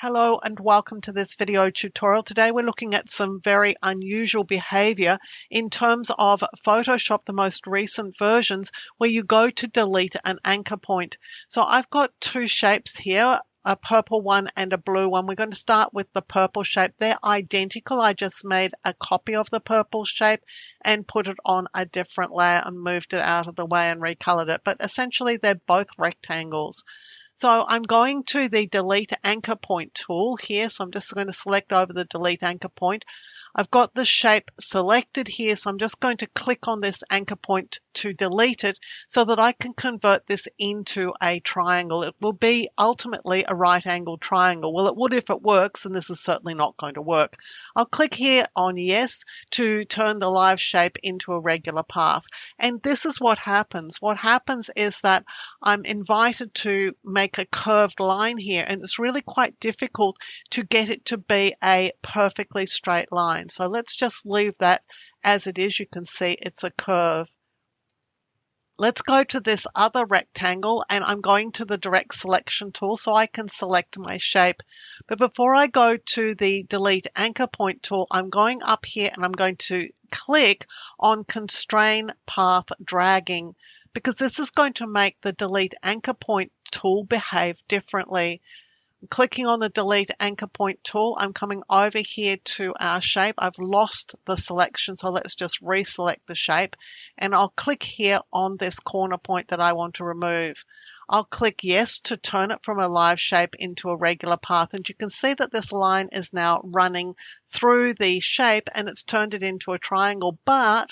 Hello and welcome to this video tutorial. Today we're looking at some very unusual behavior in terms of Photoshop, the most recent versions, where you go to delete an anchor point. So I've got two shapes here, a purple one and a blue one. We're going to start with the purple shape. They're identical. I just made a copy of the purple shape and put it on a different layer and moved it out of the way and recolored it. But essentially they're both rectangles. So I'm going to the delete anchor point tool here. So I'm just going to select over the delete anchor point. I've got the shape selected here, so I'm just going to click on this anchor point to delete it so that I can convert this into a triangle. It will be ultimately a right angled triangle. Well, it would if it works, and this is certainly not going to work. I'll click here on yes to turn the live shape into a regular path. And this is what happens. What happens is that I'm invited to make a curved line here, and it's really quite difficult to get it to be a perfectly straight line. So let's just leave that as it is. You can see it's a curve. Let's go to this other rectangle, and I'm going to the direct selection tool so I can select my shape. But before I go to the delete anchor point tool, I'm going up here and I'm going to click on constrain path dragging, because this is going to make the delete anchor point tool behave differently. Clicking on the delete anchor point tool, I'm coming over here to our shape. I've lost the selection, so let's just reselect the shape, and I'll click here on this corner point that I want to remove. I'll click yes to turn it from a live shape into a regular path, and you can see that this line is now running through the shape and it's turned it into a triangle, but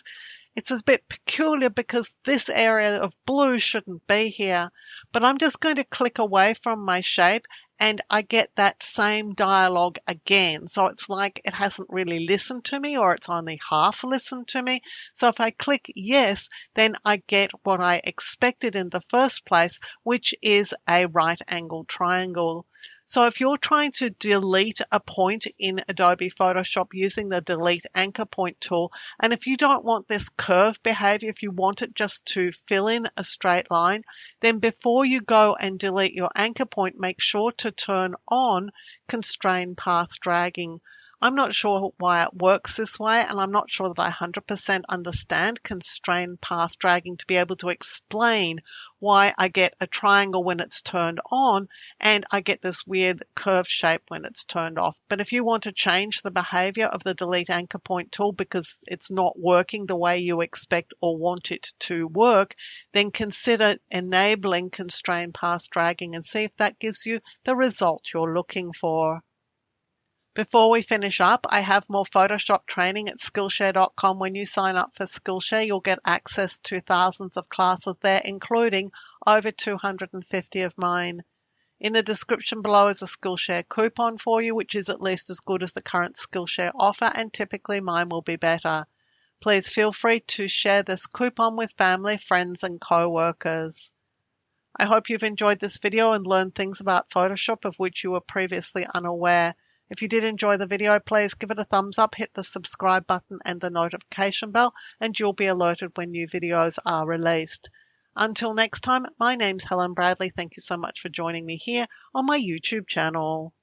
it's a bit peculiar because this area of blue shouldn't be here. But I'm just going to click away from my shape and I get that same dialogue again. So it's like it hasn't really listened to me, or it's only half listened to me. So if I click yes, then I get what I expected in the first place, which is a right angled triangle. So if you're trying to delete a point in Adobe Photoshop using the delete anchor point tool, and if you don't want this curve behavior, if you want it just to fill in a straight line, then before you go and delete your anchor point, make sure to turn on constrain path dragging. I'm not sure why it works this way, and I'm not sure that I 100% understand constrain path dragging to be able to explain why I get a triangle when it's turned on and I get this weird curved shape when it's turned off. But if you want to change the behavior of the delete anchor point tool because it's not working the way you expect or want it to work, then consider enabling constrain path dragging and see if that gives you the result you're looking for. Before we finish up, I have more Photoshop training at Skillshare.com. When you sign up for Skillshare, you'll get access to thousands of classes there, including over 250 of mine. In the description below is a Skillshare coupon for you, which is at least as good as the current Skillshare offer, and typically mine will be better. Please feel free to share this coupon with family, friends, and co-workers. I hope you've enjoyed this video and learned things about Photoshop of which you were previously unaware. If you did enjoy the video, please give it a thumbs up, hit the subscribe button and the notification bell, and you'll be alerted when new videos are released. Until next time, my name's Helen Bradley. Thank you so much for joining me here on my YouTube channel.